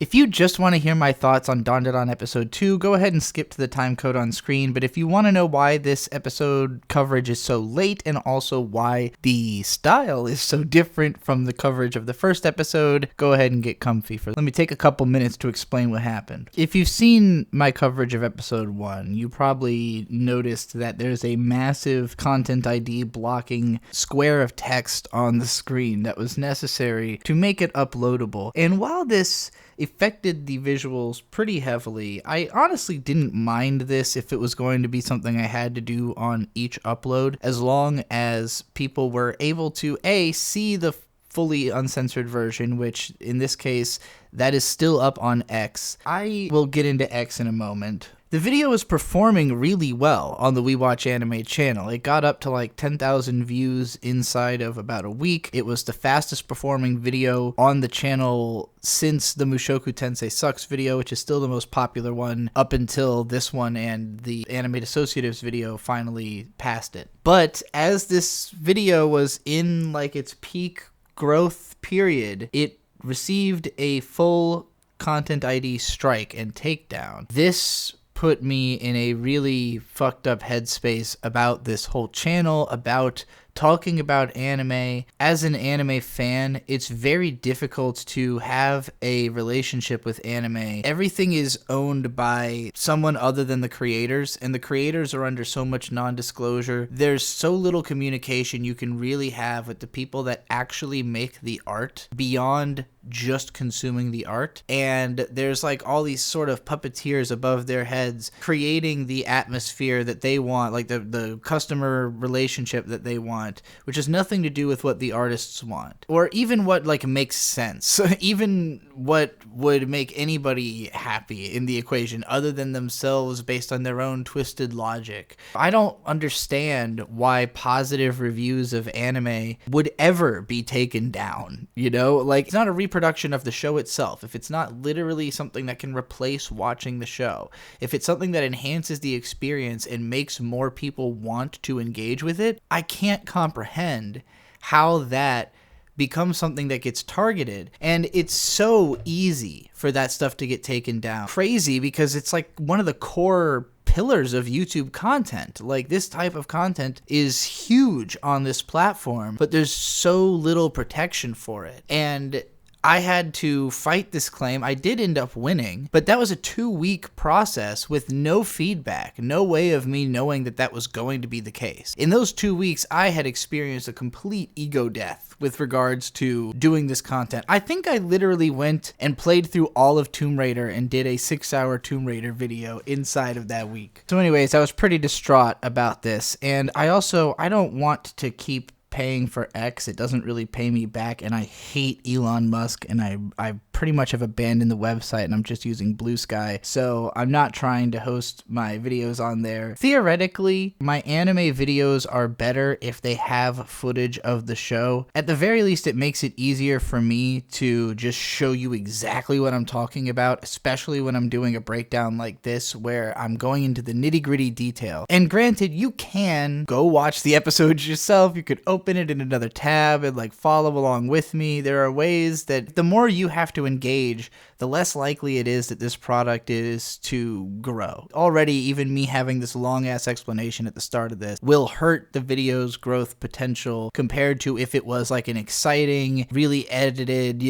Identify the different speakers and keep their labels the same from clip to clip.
Speaker 1: If you just want to hear my thoughts on DANDADAN episode 2, go ahead and skip to the time code on screen, but if you want to know why this episode coverage is so late and also why the style is so different from the coverage of the first episode, go ahead and get comfy. Let me take a couple minutes to explain what happened. If you've seen my coverage of episode 1, you probably noticed that there's a massive content ID blocking square of text on the screen that was necessary to make it uploadable. And while this affected the visuals pretty heavily, I honestly didn't mind this if it was going to be something I had to do on each upload, as long as people were able to see the fully uncensored version, which in this case, that is still up on X. I will get into X in a moment. The video is performing really well on the We Watch Anime channel. It got up to like 10,000 views inside of about a week. It was the fastest performing video on the channel since the Mushoku Tensei Sucks video, which is still the most popular one up until this one, and the Animate Associatives video finally passed it. But as this video was in like its peak growth period, it received a full content ID strike and takedown. This put me in a really fucked up headspace about this whole channel, about talking about anime. As an anime fan, it's very difficult to have a relationship with anime. Everything is owned by someone other than the creators, and the creators are under so much non-disclosure. There's so little communication you can really have with the people that actually make the art beyond just consuming the art, and there's like all these sort of puppeteers above their heads creating the atmosphere that they want, like the customer relationship that they want, which has nothing to do with what the artists want, or even what like makes sense, even what would make anybody happy in the equation other than themselves based on their own twisted logic. I don't understand why positive reviews of anime would ever be taken down, you know? Like, it's not a reproduction of the show itself. If it's not literally something that can replace watching the show, if it's something that enhances the experience and makes more people want to engage with it, I can't comprehend how that becomes something that gets targeted. And it's so easy for that stuff to get taken down. Crazy, because it's like one of the core pillars of YouTube content. Like, this type of content is huge on this platform, but there's so little protection for it. And I had to fight this claim. I did end up winning, but that was a 2-week process with no feedback, no way of me knowing that that was going to be the case. In those 2 weeks, I had experienced a complete ego death with regards to doing this content. I think I literally went and played through all of Tomb Raider and did a 6-hour Tomb Raider video inside of that week. So anyways, I was pretty distraught about this, and I don't want to keep paying for X. It doesn't really pay me back, and I hate Elon Musk, and I pretty much have abandoned the website, and I'm just using Blue Sky, so I'm not trying to host my videos on there. Theoretically, my anime videos are better if they have footage of the show. At the very least, it makes it easier for me to just show you exactly what I'm talking about, especially when I'm doing a breakdown like this, where I'm going into the nitty-gritty detail. And granted, you can go watch the episodes yourself. You could open it in another tab and like follow along with me. There are ways that the more you have to engage, the less likely it is that this product is to grow. Already, even me having this long ass explanation at the start of this will hurt the video's growth potential compared to if it was like an exciting, really edited,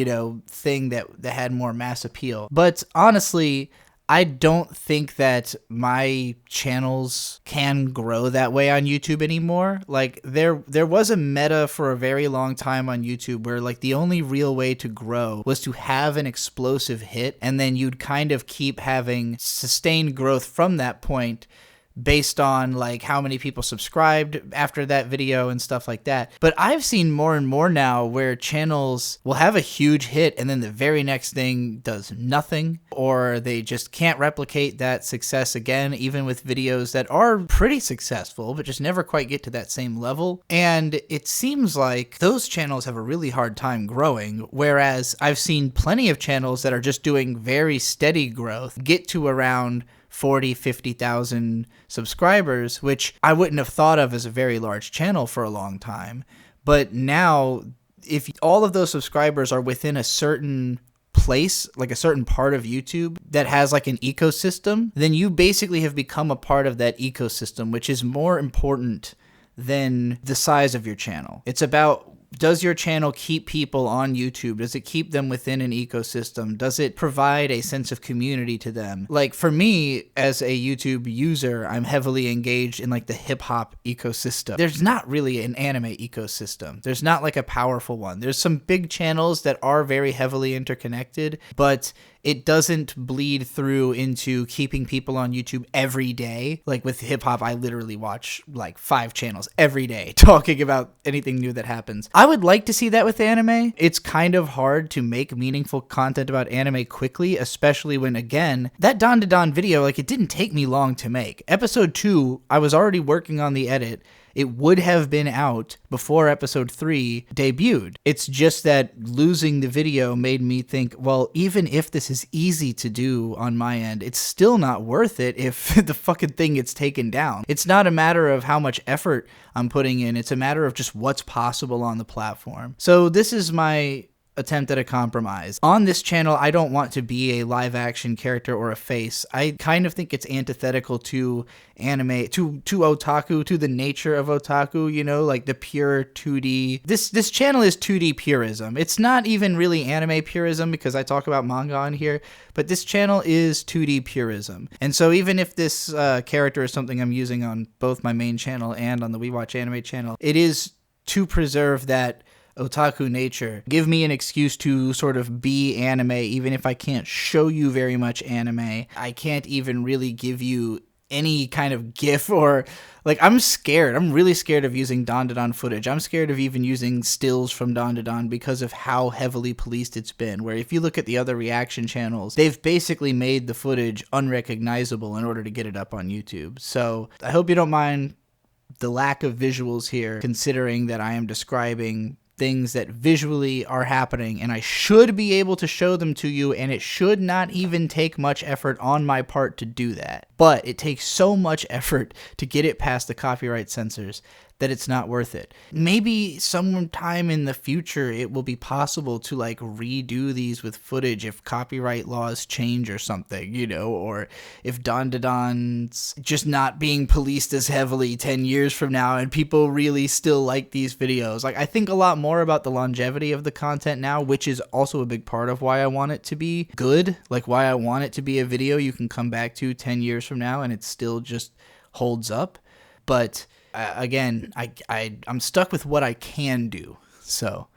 Speaker 1: thing that had more mass appeal. But honestly, I don't think that my channels can grow that way on YouTube anymore. Like, there was a meta for a very long time on YouTube where like the only real way to grow was to have an explosive hit, and then you'd kind of keep having sustained growth from that point based on like how many people subscribed after that video and stuff like that. But I've seen more and more now where channels will have a huge hit and then the very next thing does nothing, or they just can't replicate that success again, even with videos that are pretty successful but just never quite get to that same level. And it seems like those channels have a really hard time growing, whereas I've seen plenty of channels that are just doing very steady growth get to around 40, 50,000 subscribers, which I wouldn't have thought of as a very large channel for a long time. But now, if all of those subscribers are within a certain place, like a certain part of YouTube that has like an ecosystem, then you basically have become a part of that ecosystem, which is more important than the size of your channel. It's about, does your channel keep people on YouTube? Does it keep them within an ecosystem? Does it provide a sense of community to them? Like for me, as a YouTube user, I'm heavily engaged in like the hip hop ecosystem. There's not really an anime ecosystem. There's not like a powerful one. There's some big channels that are very heavily interconnected, but it doesn't bleed through into keeping people on YouTube every day. Like with hip hop, I literally watch like 5 channels every day talking about anything new that happens. I would like to see that with anime. It's kind of hard to make meaningful content about anime quickly, especially when, again, that DANDADAN video, like it didn't take me long to make. Episode 2, I was already working on the edit. It would have been out before episode 3 debuted. It's just that losing the video made me think, well, even if this is easy to do on my end, it's still not worth it if the fucking thing gets taken down. It's not a matter of how much effort I'm putting in. It's a matter of just what's possible on the platform. So this is my attempt at a compromise. On this channel, I don't want to be a live action character or a face. I kind of think it's antithetical to anime, to otaku, to the nature of otaku, you know, like the pure 2D. This channel is 2D purism. It's not even really anime purism because I talk about manga on here, but this channel is 2D purism. And so even if this character is something I'm using on both my main channel and on the We Watch Anime channel, it is to preserve that otaku nature. Give me an excuse to sort of be anime, even if I can't show you very much anime. I can't even really give you any kind of GIF or like, I'm scared. I'm really scared of using DANDADAN footage. I'm scared of even using stills from DANDADAN because of how heavily policed it's been, where if you look at the other reaction channels, they've basically made the footage unrecognizable in order to get it up on YouTube. So I hope you don't mind the lack of visuals here, considering that I am describing things that visually are happening, and I should be able to show them to you, and it should not even take much effort on my part to do that. But it takes so much effort to get it past the copyright censors that it's not worth it. Maybe sometime in the future it will be possible to like redo these with footage if copyright laws change or something, you know, or if DANDADAN's just not being policed as heavily 10 years from now and people really still like these videos. Like, I think a lot more about the longevity of the content now, which is also a big part of why I want it to be good, like why I want it to be a video you can come back to 10 years from now and it still just holds up. But again, I'm stuck with what I can do. So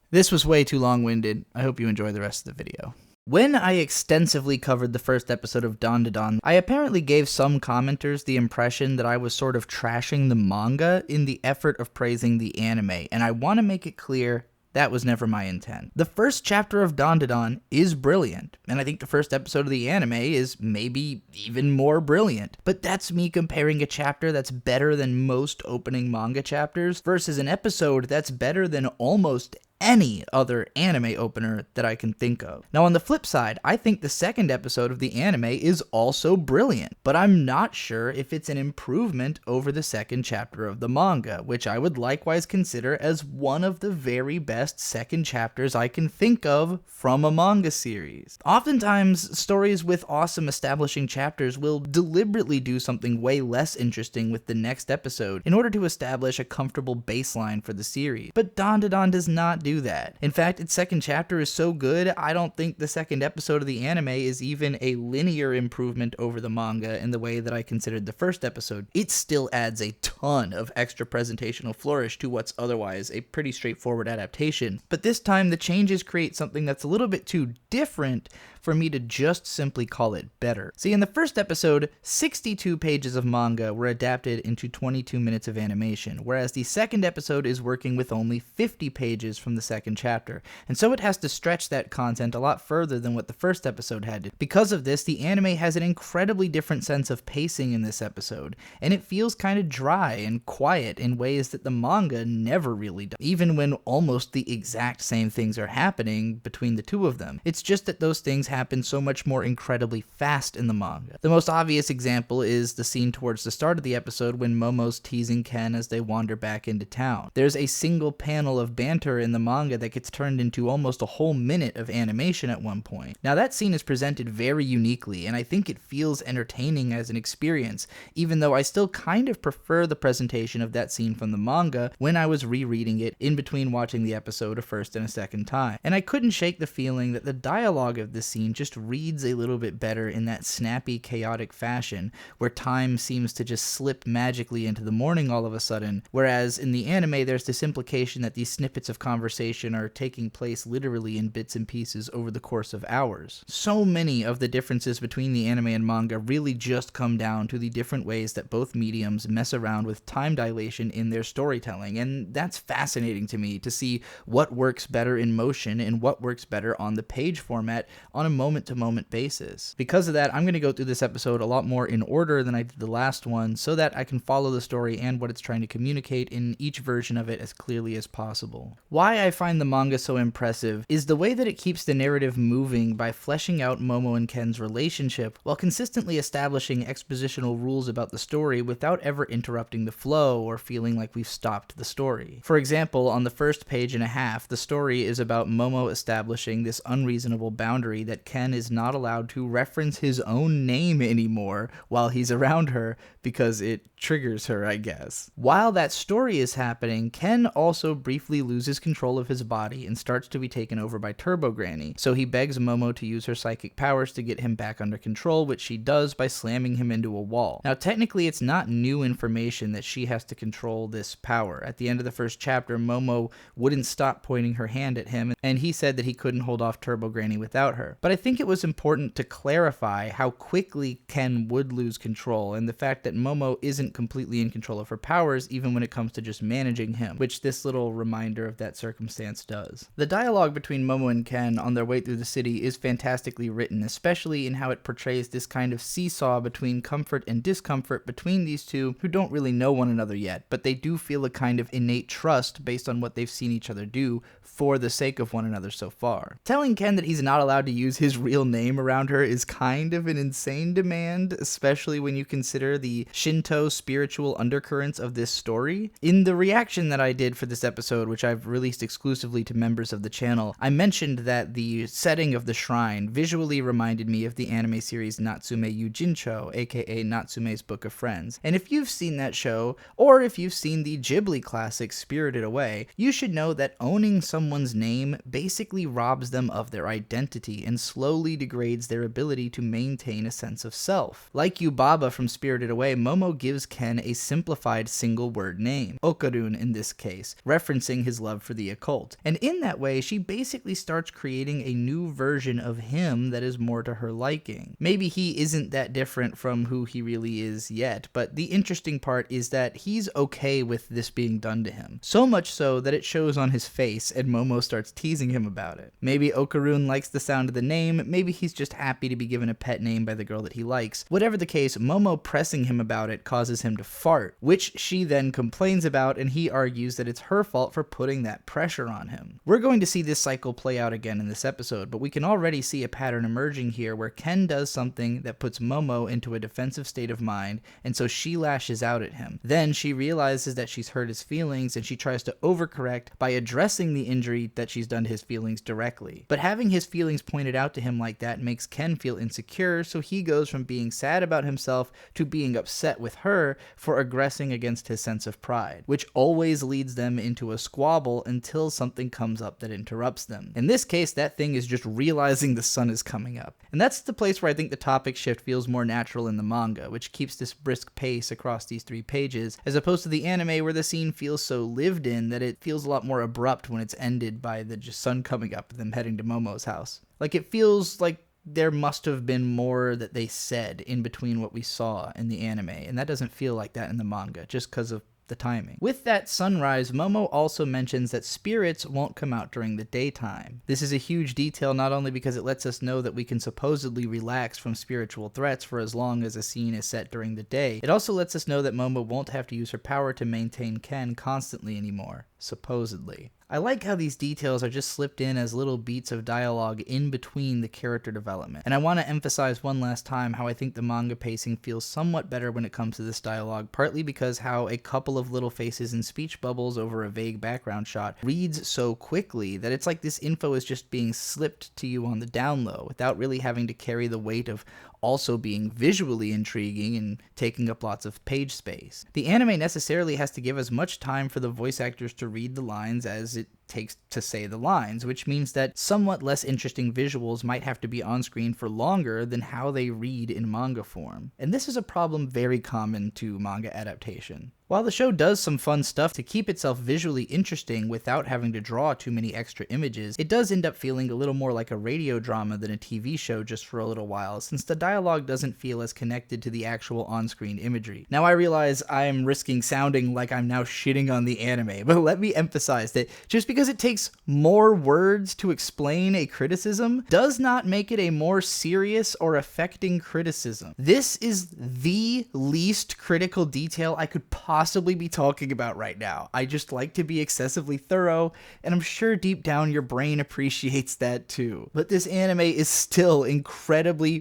Speaker 1: this was way too long-winded. I hope you enjoy the rest of the video. When I extensively covered the first episode of DANDADAN, I apparently gave some commenters the impression that I was sort of trashing the manga in the effort of praising the anime, and I want to make it clear that was never my intent. The first chapter of DANDADAN is brilliant, and I think the first episode of the anime is maybe even more brilliant. But that's me comparing a chapter that's better than most opening manga chapters versus an episode that's better than almost any other anime opener that I can think of. Now, on the flip side, I think the second episode of the anime is also brilliant, but I'm not sure if it's an improvement over the second chapter of the manga, which I would likewise consider as one of the very best second chapters I can think of from a manga series. Oftentimes, stories with awesome establishing chapters will deliberately do something way less interesting with the next episode in order to establish a comfortable baseline for the series, but DANDADAN does not do that. In fact, its second chapter is so good, I don't think the second episode of the anime is even a linear improvement over the manga in the way that I considered the first episode. It still adds a ton of extra presentational flourish to what's otherwise a pretty straightforward adaptation, but this time the changes create something that's a little bit too different for me to just simply call it better. See, in the first episode, 62 pages of manga were adapted into 22 minutes of animation, whereas the second episode is working with only 50 pages from the second chapter, and so it has to stretch that content a lot further than what the first episode had to. Because of this, the anime has an incredibly different sense of pacing in this episode, and it feels kind of dry and quiet in ways that the manga never really does, even when almost the exact same things are happening between the two of them. It's just that those things happen so much more incredibly fast in the manga. The most obvious example is the scene towards the start of the episode when Momo's teasing Ken as they wander back into town. There's a single panel of banter in the manga that gets turned into almost a whole minute of animation at one point. Now that scene is presented very uniquely, and I think it feels entertaining as an experience, even though I still kind of prefer the presentation of that scene from the manga when I was rereading it in between watching the episode a first and a second time. And I couldn't shake the feeling that the dialogue of this scene just reads a little bit better in that snappy, chaotic fashion, where time seems to just slip magically into the morning all of a sudden, whereas in the anime there's this implication that these snippets of conversation are taking place literally in bits and pieces over the course of hours. So many of the differences between the anime and manga really just come down to the different ways that both mediums mess around with time dilation in their storytelling, and that's fascinating to me to see what works better in motion and what works better on the page format on a moment-to-moment basis. Because of that, I'm going to go through this episode a lot more in order than I did the last one so that I can follow the story and what it's trying to communicate in each version of it as clearly as possible. Why I find the manga so impressive is the way that it keeps the narrative moving by fleshing out Momo and Ken's relationship while consistently establishing expositional rules about the story without ever interrupting the flow or feeling like we've stopped the story. For example, on the first page and a half, the story is about Momo establishing this unreasonable boundary that Ken is not allowed to reference his own name anymore while he's around her because it triggers her, I guess. While that story is happening, Ken also briefly loses control of his body and starts to be taken over by Turbo Granny, so he begs Momo to use her psychic powers to get him back under control, which she does by slamming him into a wall. Now technically it's not new information that she has to control this power. At the end of the first chapter, Momo wouldn't stop pointing her hand at him, and he said that he couldn't hold off Turbo Granny without her. But I think it was important to clarify how quickly Ken would lose control, and the fact that Momo isn't completely in control of her powers even when it comes to just managing him, which this little reminder of that circumstance does. The dialogue between Momo and Ken on their way through the city is fantastically written, especially in how it portrays this kind of seesaw between comfort and discomfort between these two who don't really know one another yet, but they do feel a kind of innate trust based on what they've seen each other do for the sake of one another so far. Telling Ken that he's not allowed to use his real name around her is kind of an insane demand, especially when you consider the Shinto spiritual undercurrents of this story. In the reaction that I did for this episode, which I've released exclusively to members of the channel, I mentioned that the setting of the shrine visually reminded me of the anime series Natsume Yujincho, aka Natsume's Book of Friends. And if you've seen that show, or if you've seen the Ghibli classic Spirited Away, you should know that owning someone's name basically robs them of their identity and slowly degrades their ability to maintain a sense of self. Like Yubaba from Spirited Away, Momo gives Ken a simplified single-word name, Okarun in this case, referencing his love for the occult. And in that way, she basically starts creating a new version of him that is more to her liking. Maybe he isn't that different from who he really is yet, but the interesting part is that he's okay with this being done to him. So much so that it shows on his face and Momo starts teasing him about it. Maybe Okarun likes the sound of the name, maybe he's just happy to be given a pet name by the girl that he likes. Whatever the case, Momo pressing him about it causes him to fart, which she then complains about, and he argues that it's her fault for putting that pressure on him. We're going to see this cycle play out again in this episode, but we can already see a pattern emerging here where Ken does something that puts Momo into a defensive state of mind, and so she lashes out at him. Then she realizes that she's hurt his feelings, and she tries to overcorrect by addressing the injury that she's done to his feelings directly. But having his feelings pointed out to him like that makes Ken feel insecure, so he goes from being sad about himself to being upset with her for aggressing against his sense of pride, which always leads them into a squabble until something comes up that interrupts them. In this case, that thing is just realizing the sun is coming up. And that's the place where I think the topic shift feels more natural in the manga, which keeps this brisk pace across these 3 pages, as opposed to the anime where the scene feels so lived in that it feels a lot more abrupt when it's ended by the just sun coming up and them heading to Momo's house. Like, it feels like there must have been more that they said in between what we saw in the anime, and that doesn't feel like that in the manga, just because of the timing. With that sunrise, Momo also mentions that spirits won't come out during the daytime. This is a huge detail not only because it lets us know that we can supposedly relax from spiritual threats for as long as a scene is set during the day, it also lets us know that Momo won't have to use her power to maintain Ken constantly anymore. Supposedly. I like how these details are just slipped in as little beats of dialogue in between the character development. And I want to emphasize one last time how I think the manga pacing feels somewhat better when it comes to this dialogue, partly because how a couple of little faces and speech bubbles over a vague background shot reads so quickly that it's like this info is just being slipped to you on the down low without really having to carry the weight of also being visually intriguing and taking up lots of page space. The anime necessarily has to give as much time for the voice actors to read the lines as it takes to say the lines, which means that somewhat less interesting visuals might have to be on screen for longer than how they read in manga form. And this is a problem very common to manga adaptation. While the show does some fun stuff to keep itself visually interesting without having to draw too many extra images, it does end up feeling a little more like a radio drama than a TV show just for a little while, since the dialogue doesn't feel as connected to the actual on-screen imagery. Now I realize I am risking sounding like I'm now shitting on the anime, but let me emphasize that just because it takes more words to explain a criticism does not make it a more serious or affecting criticism. This is the least critical detail I could possibly be talking about right now. I just like to be excessively thorough, and I'm sure deep down your brain appreciates that too. But this anime is still incredibly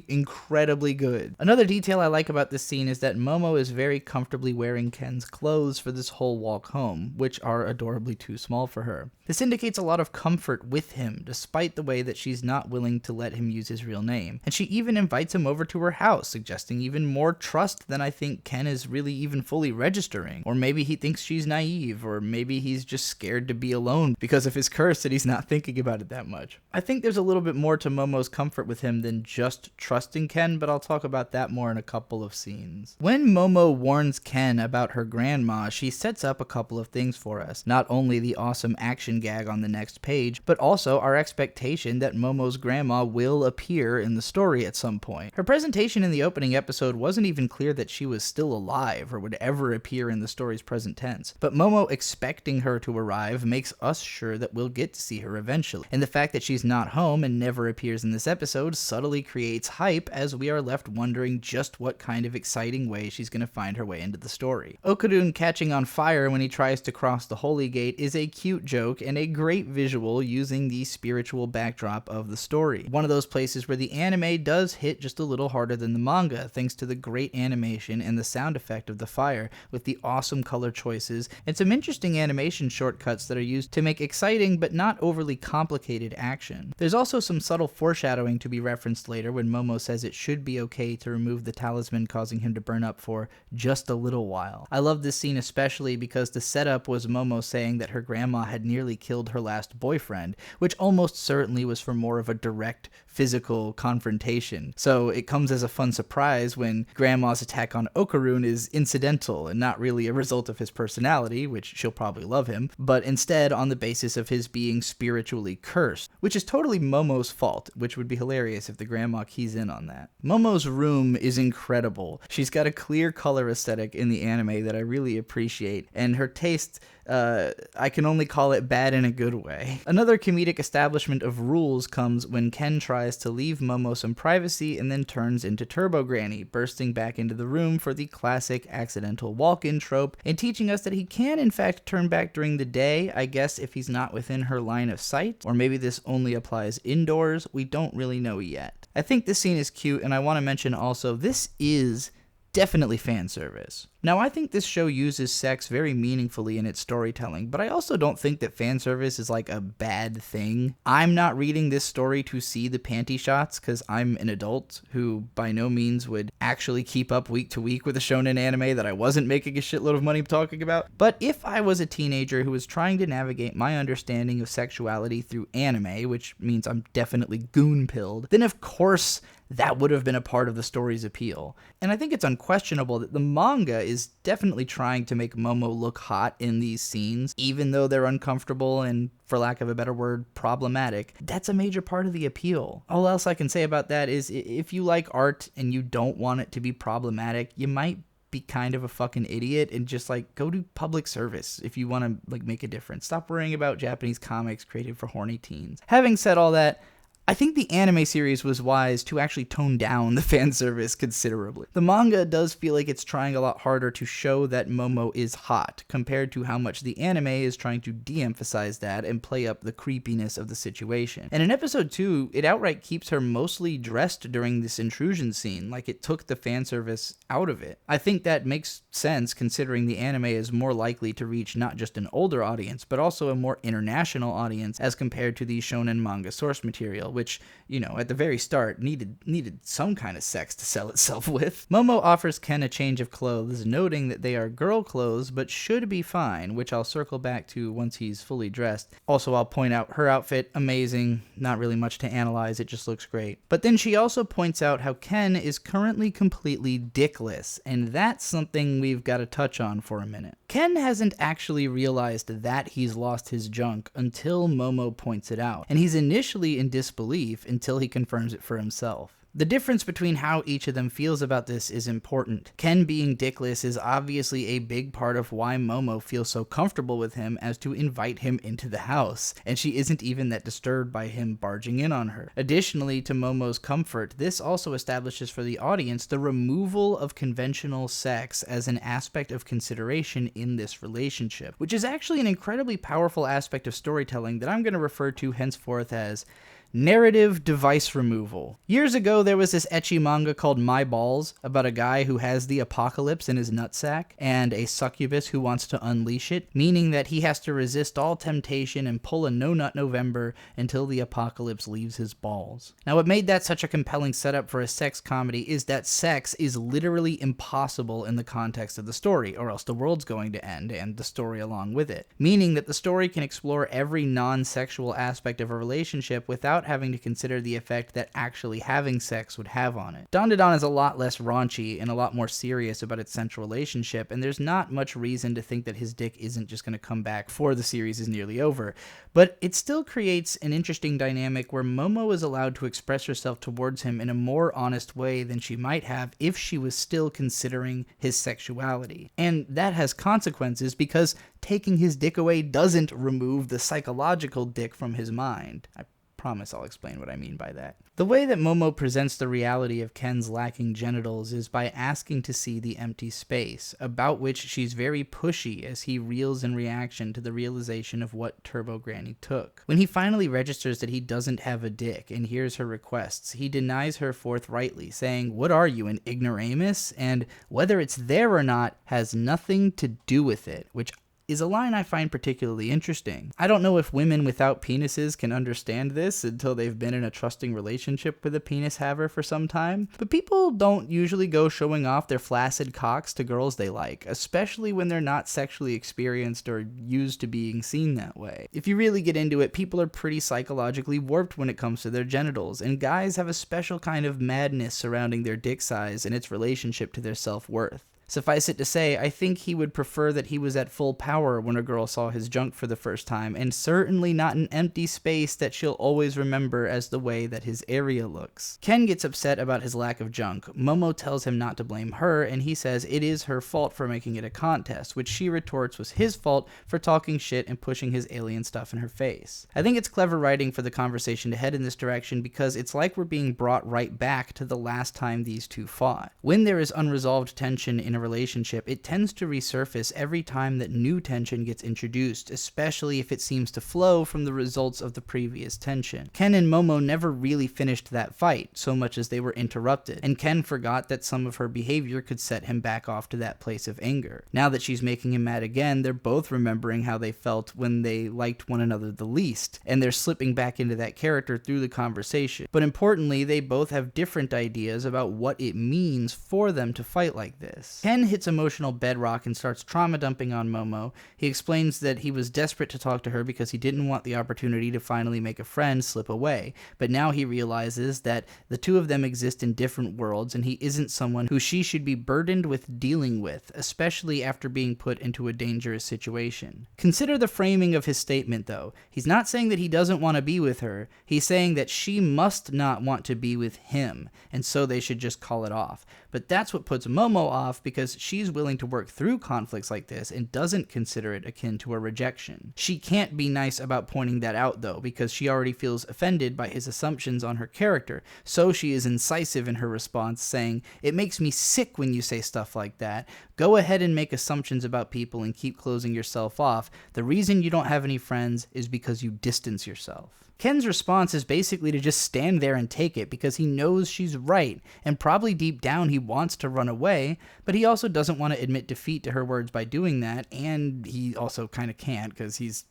Speaker 1: good. Another detail I like about this scene is that Momo is very comfortably wearing Ken's clothes for this whole walk home, which are adorably too small for her. This indicates a lot of comfort with him, despite the way that she's not willing to let him use his real name. And she even invites him over to her house, suggesting even more trust than I think Ken is really even fully registering. Or maybe he thinks she's naive, or maybe he's just scared to be alone because of his curse that he's not thinking about it that much. I think there's a little bit more to Momo's comfort with him than just trusting Ken, but I'll talk about that more in a couple of scenes. When Momo warns Ken about her grandma, she sets up a couple of things for us. Not only the awesome action gag on the next page, but also our expectation that Momo's grandma will appear in the story at some point. Her presentation in the opening episode wasn't even clear that she was still alive or would ever appear in the story's present tense, but Momo expecting her to arrive makes us sure that we'll get to see her eventually, and the fact that she's not home and never appears in this episode subtly creates hype as we are left wondering just what kind of exciting way she's going to find her way into the story. Okarun catching on fire when he tries to cross the Holy Gate is a cute joke and a great visual using the spiritual backdrop of the story. One of those places where the anime does hit just a little harder than the manga, thanks to the great animation and the sound effect of the fire, with the awesome color choices and some interesting animation shortcuts that are used to make exciting but not overly complicated action. There's also some subtle foreshadowing to be referenced later when Momo says it should be okay to remove the talisman causing him to burn up for just a little while. I love this scene especially because the setup was Momo saying that her grandma had nearly killed her last boyfriend, which almost certainly was for more of a direct physical confrontation. So it comes as a fun surprise when Grandma's attack on Okarun is incidental and not really a result of his personality, which she'll probably love him, but instead on the basis of his being spiritually cursed, which is totally Momo's fault, which would be hilarious if the grandma keys in on that. Momo's room is incredible. She's got a clear color aesthetic in the anime that I really appreciate, and her taste, I can only call it bad in a good way. Another comedic establishment of rules comes when Ken tries to leave Momo some privacy and then turns into Turbo Granny, bursting back into the room for the classic accidental walk-in trope, and teaching us that he can in fact turn back during the day, I guess if he's not within her line of sight, or maybe this only applies indoors, we don't really know yet. I think this scene is cute, and I want to mention also, this is definitely fan service. Now, I think this show uses sex very meaningfully in its storytelling, but I also don't think that fan service is like a bad thing. I'm not reading this story to see the panty shots, because I'm an adult who by no means would actually keep up week to week with a shonen anime that I wasn't making a shitload of money talking about. But if I was a teenager who was trying to navigate my understanding of sexuality through anime, which means I'm definitely goon-pilled, then of course that would have been a part of the story's appeal. And I think it's unquestionable that the manga is definitely trying to make Momo look hot in these scenes, even though they're uncomfortable and, for lack of a better word, problematic. That's a major part of the appeal. All else I can say about that is if you like art and you don't want it to be problematic, you might be kind of a fucking idiot and just like go do public service if you want to like make a difference. Stop worrying about Japanese comics created for horny teens. Having said all that, I think the anime series was wise to actually tone down the fan service considerably. The manga does feel like it's trying a lot harder to show that Momo is hot, compared to how much the anime is trying to de-emphasize that and play up the creepiness of the situation. And in episode 2, it outright keeps her mostly dressed during this intrusion scene, like it took the fan service out of it. I think that makes sense considering the anime is more likely to reach not just an older audience, but also a more international audience as compared to the shonen manga source material, which, you know, at the very start needed some kind of sex to sell itself with. Momo offers Ken a change of clothes, noting that they are girl clothes but should be fine, which I'll circle back to once he's fully dressed. Also, I'll point out her outfit, amazing, not really much to analyze, it just looks great. But then she also points out how Ken is currently completely dickless, and that's something we've got to touch on for a minute. Ken hasn't actually realized that he's lost his junk until Momo points it out, and he's initially in disbelief until he confirms it for himself. The difference between how each of them feels about this is important. Ken being dickless is obviously a big part of why Momo feels so comfortable with him as to invite him into the house, and she isn't even that disturbed by him barging in on her. Additionally to Momo's comfort, this also establishes for the audience the removal of conventional sex as an aspect of consideration in this relationship, which is actually an incredibly powerful aspect of storytelling that I'm going to refer to henceforth as narrative device removal. Years ago, there was this ecchi manga called My Balls about a guy who has the apocalypse in his nutsack and a succubus who wants to unleash it, meaning that he has to resist all temptation and pull a no-nut November until the apocalypse leaves his balls. Now, what made that such a compelling setup for a sex comedy is that sex is literally impossible in the context of the story, or else the world's going to end and the story along with it, meaning that the story can explore every non-sexual aspect of a relationship without having to consider the effect that actually having sex would have on it. DANDADAN is a lot less raunchy and a lot more serious about its central relationship, and there's not much reason to think that his dick isn't just going to come back before the series is nearly over. But it still creates an interesting dynamic where Momo is allowed to express herself towards him in a more honest way than she might have if she was still considering his sexuality. And that has consequences because taking his dick away doesn't remove the psychological dick from his mind. I promise I'll explain what I mean by that. The way that Momo presents the reality of Ken's lacking genitals is by asking to see the empty space, about which she's very pushy as he reels in reaction to the realization of what Turbo Granny took. When he finally registers that he doesn't have a dick and hears her requests, he denies her forthrightly, saying, "What are you, an ignoramus?" And whether it's there or not has nothing to do with it, which is a line I find particularly interesting. I don't know if women without penises can understand this until they've been in a trusting relationship with a penis haver for some time, but people don't usually go showing off their flaccid cocks to girls they like, especially when they're not sexually experienced or used to being seen that way. If you really get into it, people are pretty psychologically warped when it comes to their genitals, and guys have a special kind of madness surrounding their dick size and its relationship to their self-worth. Suffice it to say, I think he would prefer that he was at full power when a girl saw his junk for the first time, and certainly not an empty space that she'll always remember as the way that his area looks. Ken gets upset about his lack of junk. Momo tells him not to blame her, and he says it is her fault for making it a contest, which she retorts was his fault for talking shit and pushing his alien stuff in her face. I think it's clever writing for the conversation to head in this direction because it's like we're being brought right back to the last time these two fought. When there is unresolved tension in a relationship, it tends to resurface every time that new tension gets introduced, especially if it seems to flow from the results of the previous tension. Ken and Momo never really finished that fight, so much as they were interrupted, and Ken forgot that some of her behavior could set him back off to that place of anger. Now that she's making him mad again, they're both remembering how they felt when they liked one another the least, and they're slipping back into that character through the conversation. But importantly, they both have different ideas about what it means for them to fight like this. Ken hits emotional bedrock and starts trauma dumping on Momo. He explains that he was desperate to talk to her because he didn't want the opportunity to finally make a friend slip away, but now he realizes that the two of them exist in different worlds and he isn't someone who she should be burdened with dealing with, especially after being put into a dangerous situation. Consider the framing of his statement though. He's not saying that he doesn't want to be with her, he's saying that she must not want to be with him, and so they should just call it off. But that's what puts Momo off because because she's willing to work through conflicts like this and doesn't consider it akin to a rejection. She can't be nice about pointing that out though, because she already feels offended by his assumptions on her character, so she is incisive in her response, saying, "It makes me sick when you say stuff like that. Go ahead and make assumptions about people and keep closing yourself off. The reason you don't have any friends is because you distance yourself." Ken's response is basically to just stand there and take it because he knows she's right, and probably deep down he wants to run away, but he also doesn't want to admit defeat to her words by doing that, and he also kind of can't because he's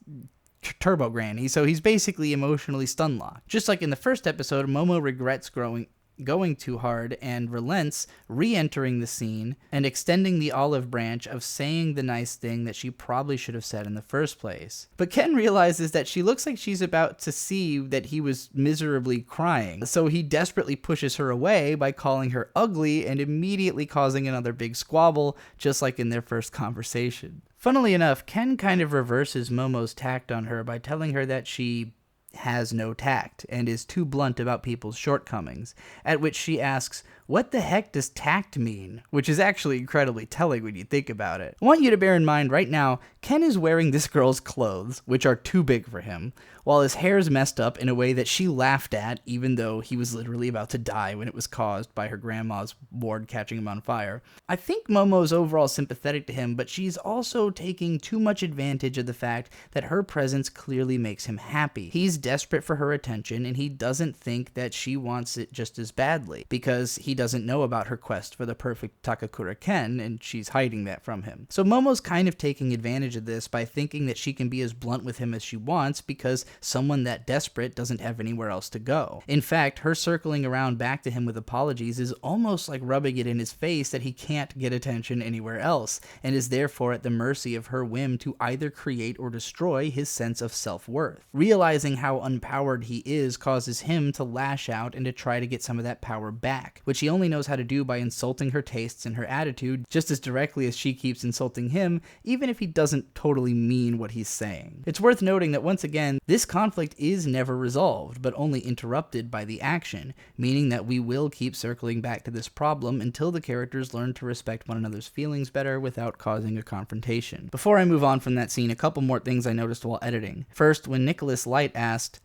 Speaker 1: Turbo Granny, so he's basically emotionally stun-locked. Just like in the first episode, Momo regrets going too hard and relents, re-entering the scene and extending the olive branch of saying the nice thing that she probably should have said in the first place. But Ken realizes that she looks like she's about to see that he was miserably crying, so he desperately pushes her away by calling her ugly and immediately causing another big squabble, just like in their first conversation. Funnily enough, Ken kind of reverses Momo's tact on her by telling her that she has no tact and is too blunt about people's shortcomings, at which she asks, "What the heck does tact mean?" Which is actually incredibly telling when you think about it. I want you to bear in mind right now, Ken is wearing this girl's clothes, which are too big for him, while his hair's messed up in a way that she laughed at, even though he was literally about to die when it was caused by her grandma's ward catching him on fire. I think Momo's overall sympathetic to him, but she's also taking too much advantage of the fact that her presence clearly makes him happy. He's desperate for her attention, and he doesn't think that she wants it just as badly, because he doesn't know about her quest for the perfect Takakura Ken, and she's hiding that from him. So Momo's kind of taking advantage of this by thinking that she can be as blunt with him as she wants, because someone that desperate doesn't have anywhere else to go. In fact, her circling around back to him with apologies is almost like rubbing it in his face that he can't get attention anywhere else, and is therefore at the mercy of her whim to either create or destroy his sense of self-worth. Realizing how unpowered he is causes him to lash out and to try to get some of that power back, which he only knows how to do by insulting her tastes and her attitude just as directly as she keeps insulting him, even if he doesn't totally mean what he's saying. It's worth noting that once again, this conflict is never resolved, but only interrupted by the action, meaning that we will keep circling back to this problem until the characters learn to respect one another's feelings better without causing a confrontation. Before I move on from that scene, a couple more things I noticed while editing. First, when Nicholas Light asked,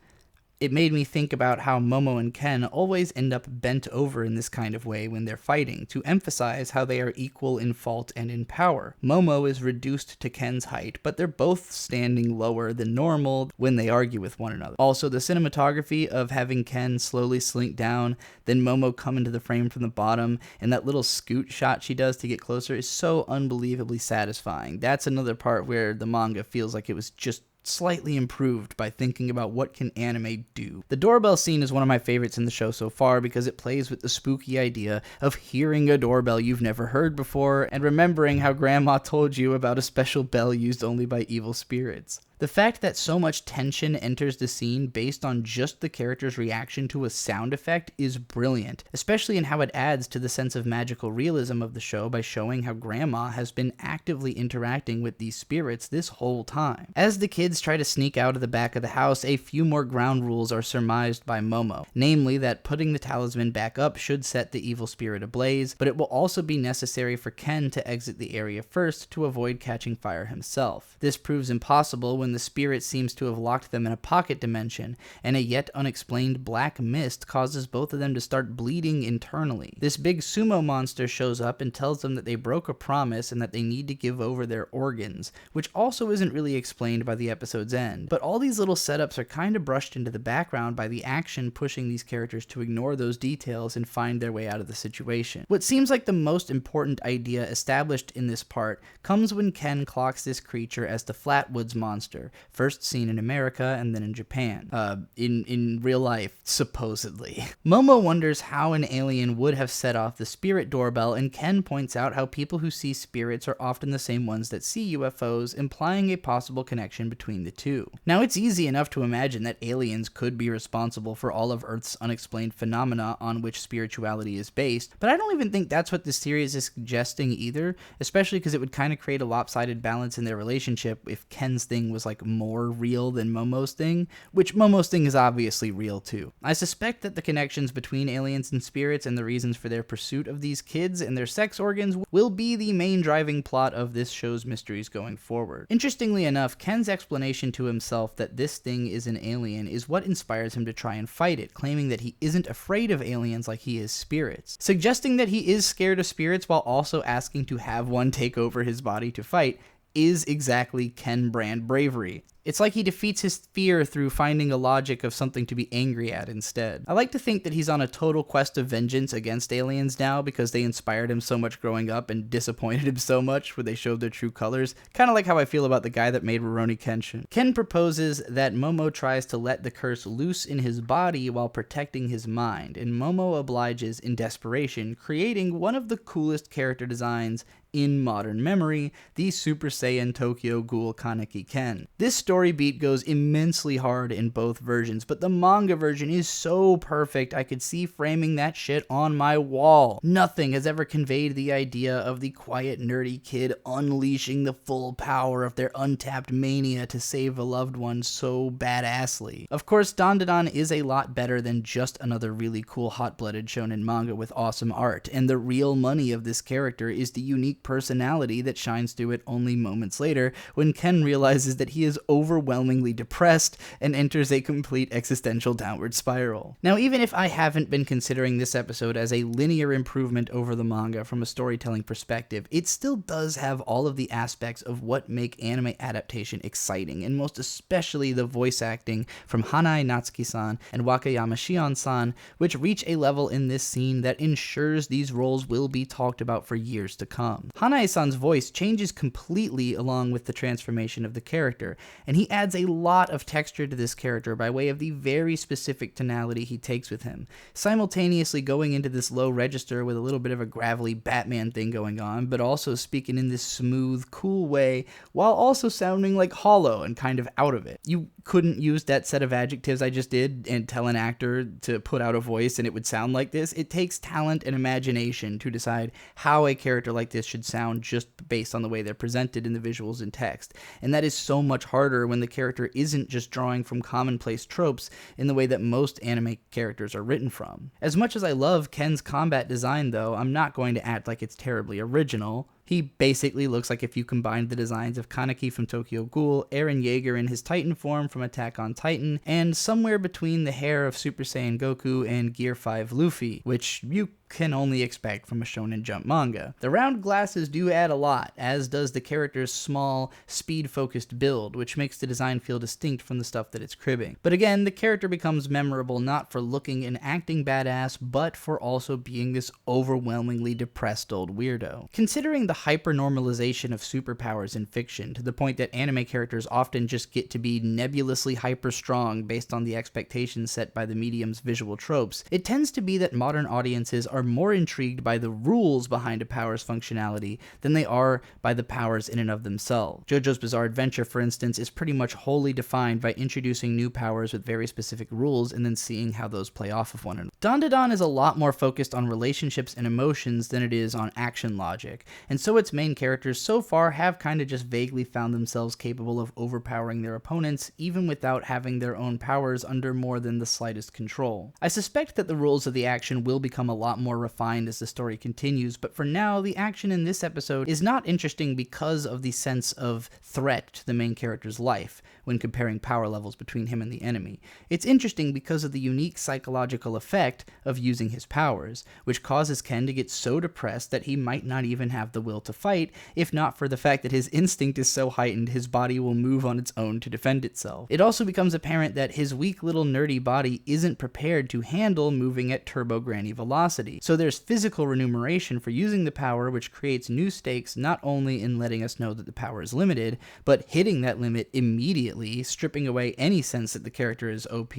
Speaker 1: it made me think about how Momo and Ken always end up bent over in this kind of way when they're fighting, to emphasize how they are equal in fault and in power. Momo is reduced to Ken's height, but they're both standing lower than normal when they argue with one another. Also, the cinematography of having Ken slowly slink down, then Momo come into the frame from the bottom, and that little scoot shot she does to get closer is so unbelievably satisfying. That's another part where the manga feels like it was just slightly improved by thinking about what can anime do. The doorbell scene is one of my favorites in the show so far because it plays with the spooky idea of hearing a doorbell you've never heard before and remembering how grandma told you about a special bell used only by evil spirits. The fact that so much tension enters the scene based on just the character's reaction to a sound effect is brilliant, especially in how it adds to the sense of magical realism of the show by showing how Grandma has been actively interacting with these spirits this whole time. As the kids try to sneak out of the back of the house, a few more ground rules are surmised by Momo, namely that putting the talisman back up should set the evil spirit ablaze, but it will also be necessary for Ken to exit the area first to avoid catching fire himself. This proves impossible when the spirit seems to have locked them in a pocket dimension, and a yet unexplained black mist causes both of them to start bleeding internally. This big sumo monster shows up and tells them that they broke a promise and that they need to give over their organs, which also isn't really explained by the episode's end. But all these little setups are kind of brushed into the background by the action pushing these characters to ignore those details and find their way out of the situation. What seems like the most important idea established in this part comes when Ken clocks this creature as the Flatwoods monster, first seen in America and then in Japan. In real life, supposedly. Momo wonders how an alien would have set off the spirit doorbell, and Ken points out how people who see spirits are often the same ones that see UFOs, implying a possible connection between the two. Now, it's easy enough to imagine that aliens could be responsible for all of Earth's unexplained phenomena on which spirituality is based, but I don't even think that's what this series is suggesting either, especially because it would kind of create a lopsided balance in their relationship if Ken's thing was like like more real than Momo's thing, which Momo's thing is obviously real too. I suspect that the connections between aliens and spirits and the reasons for their pursuit of these kids and their sex organs will be the main driving plot of this show's mysteries going forward. Interestingly enough, Ken's explanation to himself that this thing is an alien is what inspires him to try and fight it, claiming that he isn't afraid of aliens like he is spirits, suggesting that he is scared of spirits while also asking to have one take over his body to fight is exactly Ken brand bravery. It's like he defeats his fear through finding a logic of something to be angry at instead. I like to think that he's on a total quest of vengeance against aliens now because they inspired him so much growing up and disappointed him so much when they showed their true colors. Kind of like how I feel about the guy that made Rurouni Kenshin. Ken proposes that Momo tries to let the curse loose in his body while protecting his mind, and Momo obliges in desperation, creating one of the coolest character designs in modern memory, the Super Saiyan Tokyo Ghoul Kaneki Ken. This story beat goes immensely hard in both versions, but the manga version is so perfect I could see framing that shit on my wall. Nothing has ever conveyed the idea of the quiet nerdy kid unleashing the full power of their untapped mania to save a loved one so badassly. Of course, DANDADAN is a lot better than just another really cool hot-blooded shonen manga with awesome art, and the real money of this character is the unique personality that shines through it only moments later when Ken realizes that he is overwhelmingly depressed and enters a complete existential downward spiral. Now, even if I haven't been considering this episode as a linear improvement over the manga from a storytelling perspective, it still does have all of the aspects of what make anime adaptation exciting, and most especially the voice acting from Hanae Natsuki-san and Wakayama Shion-san, which reach a level in this scene that ensures these roles will be talked about for years to come. Hanae-san's voice changes completely along with the transformation of the character, and he adds a lot of texture to this character by way of the very specific tonality he takes with him, simultaneously going into this low register with a little bit of a gravelly Batman thing going on, but also speaking in this smooth, cool way, while also sounding like hollow and kind of out of it. You couldn't use that set of adjectives I just did and tell an actor to put out a voice and it would sound like this. It takes talent and imagination to decide how a character like this should sound just based on the way they're presented in the visuals and text. And that is so much harder when the character isn't just drawing from commonplace tropes in the way that most anime characters are written from. As much as I love Ken's combat design though, I'm not going to act like it's terribly original. He basically looks like if you combined the designs of Kaneki from Tokyo Ghoul, Eren Yeager in his Titan form from Attack on Titan, and somewhere between the hair of Super Saiyan Goku and Gear 5 Luffy, which you can only expect from a Shonen Jump manga. The round glasses do add a lot, as does the character's small, speed-focused build, which makes the design feel distinct from the stuff that it's cribbing. But again, the character becomes memorable not for looking and acting badass, but for also being this overwhelmingly depressed old weirdo. Considering the hyper-normalization of superpowers in fiction, to the point that anime characters often just get to be nebulously hyper-strong based on the expectations set by the medium's visual tropes, it tends to be that modern audiences are more intrigued by the rules behind a power's functionality than they are by the powers in and of themselves. JoJo's Bizarre Adventure, for instance, is pretty much wholly defined by introducing new powers with very specific rules and then seeing how those play off of one another. DANDADAN is a lot more focused on relationships and emotions than it is on action logic, and so its main characters so far have kind of just vaguely found themselves capable of overpowering their opponents, even without having their own powers under more than the slightest control. I suspect that the rules of the action will become a lot more refined as the story continues, but for now, the action in this episode is not interesting because of the sense of threat to the main character's life when comparing power levels between him and the enemy. It's interesting because of the unique psychological effect of using his powers, which causes Ken to get so depressed that he might not even have the will to fight, if not for the fact that his instinct is so heightened his body will move on its own to defend itself. It also becomes apparent that his weak little nerdy body isn't prepared to handle moving at turbo granny velocity, so there's physical remuneration for using the power, which creates new stakes not only in letting us know that the power is limited, but hitting that limit immediately, stripping away any sense that the character is OP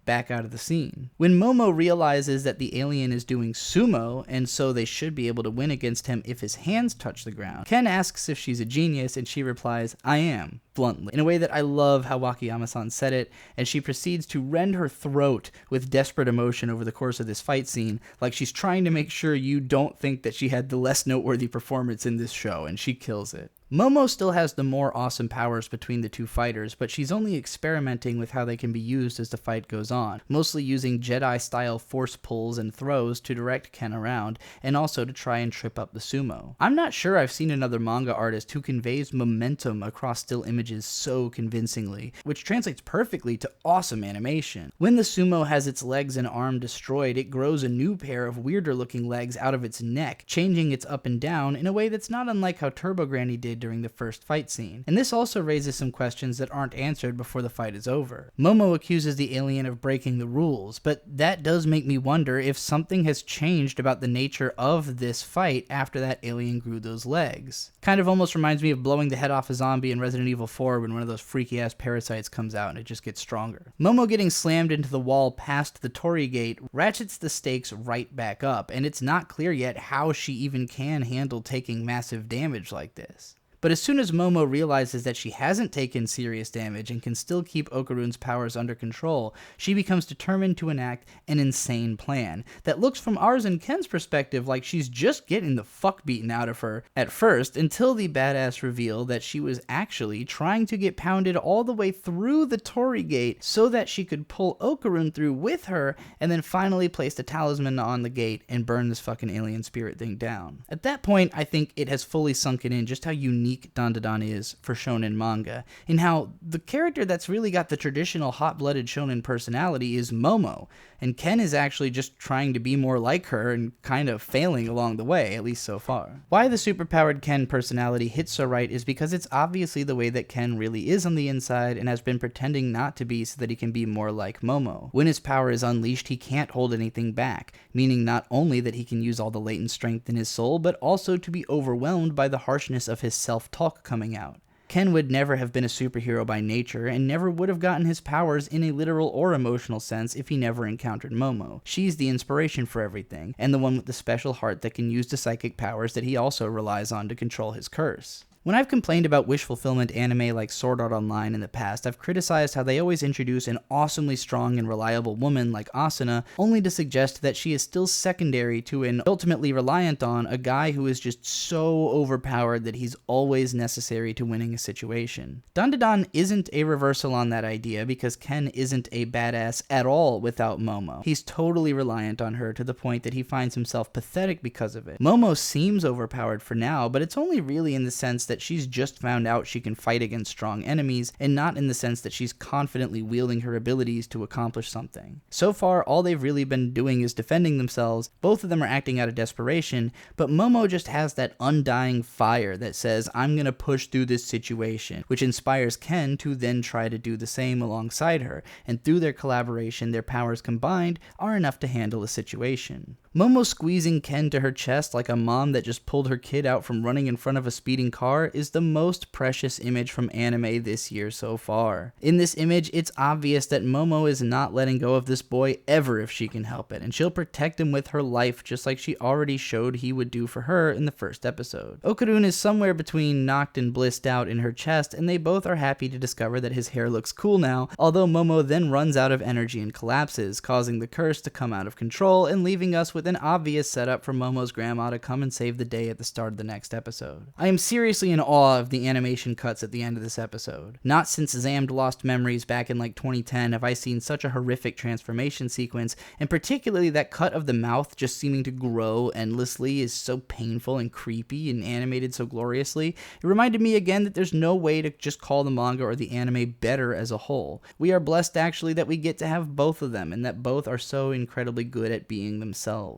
Speaker 1: back out of the scene. When Momo realizes that the alien is doing sumo, and so they should be able to win against him if his hands touch the ground, Ken asks if she's a genius, and she replies, "I am," bluntly, in a way that I love how Wakayama-san said it, and she proceeds to rend her throat with desperate emotion over the course of this fight scene, like she's trying to make sure you don't think that she had the less noteworthy performance in this show, and she kills it. Momo still has the more awesome powers between the two fighters, but she's only experimenting with how they can be used as the fight goes on, mostly using Jedi-style force pulls and throws to direct Ken around, and also to try and trip up the sumo. I'm not sure I've seen another manga artist who conveys momentum across still images so convincingly, which translates perfectly to awesome animation. When the sumo has its legs and arm destroyed, it grows a new pair of weirder looking legs out of its neck, changing its up and down in a way that's not unlike how Turbo Granny did during the first fight scene. And this also raises some questions that aren't answered before the fight is over. Momo accuses the alien of breaking the rules, but that does make me wonder if something has changed about the nature of this fight after that alien grew those legs. Kind of almost reminds me of blowing the head off a zombie in Resident Evil 4 when one of those freaky ass parasites comes out and it just gets stronger. Momo getting slammed into the wall past the Torii gate ratchets the stakes right back up, and it's not clear yet how she even can handle taking massive damage like this. But as soon as Momo realizes that she hasn't taken serious damage and can still keep Okarun's powers under control, she becomes determined to enact an insane plan that looks from ours and Ken's perspective like she's just getting the fuck beaten out of her at first, until the badass reveal that she was actually trying to get pounded all the way through the Torii gate so that she could pull Okarun through with her and then finally place the talisman on the gate and burn this fucking alien spirit thing down. At that point, I think it has fully sunken in just how unique DANDADAN is for shonen manga, and how the character that's really got the traditional hot-blooded shonen personality is Momo, and Ken is actually just trying to be more like her and kind of failing along the way, at least so far. Why the superpowered Ken personality hits so right is because it's obviously the way that Ken really is on the inside and has been pretending not to be so that he can be more like Momo. When his power is unleashed, he can't hold anything back, meaning not only that he can use all the latent strength in his soul, but also to be overwhelmed by the harshness of his self-talk coming out. Ken would never have been a superhero by nature, and never would have gotten his powers in a literal or emotional sense if he never encountered Momo. She's the inspiration for everything, and the one with the special heart that can use the psychic powers that he also relies on to control his curse. When I've complained about wish fulfillment anime like Sword Art Online in the past, I've criticized how they always introduce an awesomely strong and reliable woman like Asuna, only to suggest that she is still secondary to and ultimately reliant on a guy who is just so overpowered that he's always necessary to winning a situation. DANDADAN isn't a reversal on that idea because Ken isn't a badass at all without Momo. He's totally reliant on her to the point that he finds himself pathetic because of it. Momo seems overpowered for now, but it's only really in the sense that she's just found out she can fight against strong enemies, and not in the sense that she's confidently wielding her abilities to accomplish something. So far, all they've really been doing is defending themselves. Both of them are acting out of desperation, but Momo just has that undying fire that says, I'm gonna push through this situation, which inspires Ken to then try to do the same alongside her, and through their collaboration, their powers combined are enough to handle the situation. Momo squeezing Ken to her chest like a mom that just pulled her kid out from running in front of a speeding car is the most precious image from anime this year so far. In this image, it's obvious that Momo is not letting go of this boy ever if she can help it, and she'll protect him with her life just like she already showed he would do for her in the first episode. Okarun is somewhere between knocked and blissed out in her chest, and they both are happy to discover that his hair looks cool now, although Momo then runs out of energy and collapses, causing the curse to come out of control and leaving us with an obvious setup for Momo's grandma to come and save the day at the start of the next episode. I am seriously in awe of the animation cuts at the end of this episode. Not since Zammed Lost Memories back in like 2010 have I seen such a horrific transformation sequence, and particularly that cut of the mouth just seeming to grow endlessly is so painful and creepy and animated so gloriously. It reminded me again that there's no way to just call the manga or the anime better as a whole. We are blessed actually that we get to have both of them, and that both are so incredibly good at being themselves.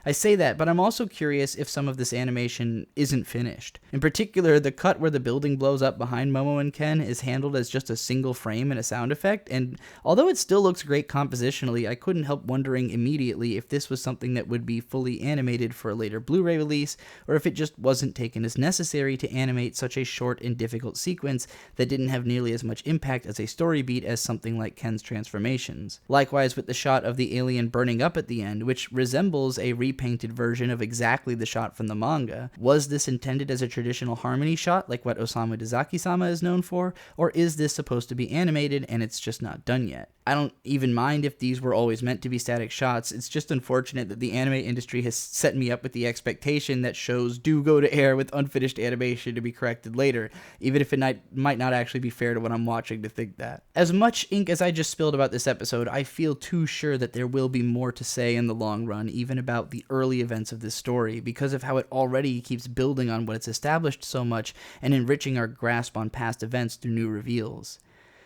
Speaker 1: I say that, but I'm also curious if some of this animation isn't finished. In particular, the cut where the building blows up behind Momo and Ken is handled as just a single frame and a sound effect, and although it still looks great compositionally, I couldn't help wondering immediately if this was something that would be fully animated for a later Blu-ray release, or if it just wasn't taken as necessary to animate such a short and difficult sequence that didn't have nearly as much impact as a story beat as something like Ken's transformations. Likewise with the shot of the alien burning up at the end, which resembles a repainted version of exactly the shot from the manga. Was this intended as a traditional harmony shot like what Osamu Dezaki-sama is known for, or is this supposed to be animated and it's just not done yet? I don't even mind if these were always meant to be static shots. It's just unfortunate that the anime industry has set me up with the expectation that shows do go to air with unfinished animation to be corrected later, even if it might not actually be fair to what I'm watching to think that. As much ink as I just spilled about this episode, I feel too sure that there will be more to say in the long run, even about the early events of this story, because of how it already keeps building on what it's established so much and enriching our grasp on past events through new reveals.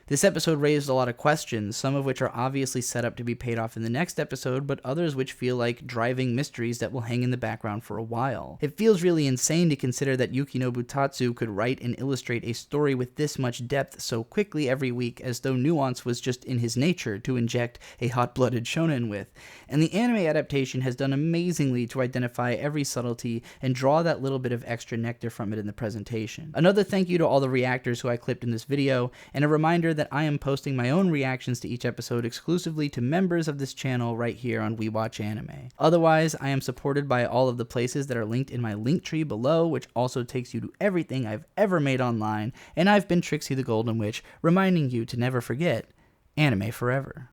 Speaker 1: This episode raised a lot of questions, some of which are obviously set up to be paid off in the next episode, but others which feel like driving mysteries that will hang in the background for a while. It feels really insane to consider that Yukinobu Tatsu could write and illustrate a story with this much depth so quickly every week, as though nuance was just in his nature to inject a hot-blooded shonen with. And the anime adaptation has done amazingly to identify every subtlety and draw that little bit of extra nectar from it in the presentation. Another thank you to all the reactors who I clipped in this video, and a reminder that I am posting my own reactions to each episode exclusively to members of this channel right here on We Watch Anime. Otherwise, I am supported by all of the places that are linked in my link tree below, which also takes you to everything I've ever made online, and I've been Trixie the Golden Witch, reminding you to never forget, anime forever.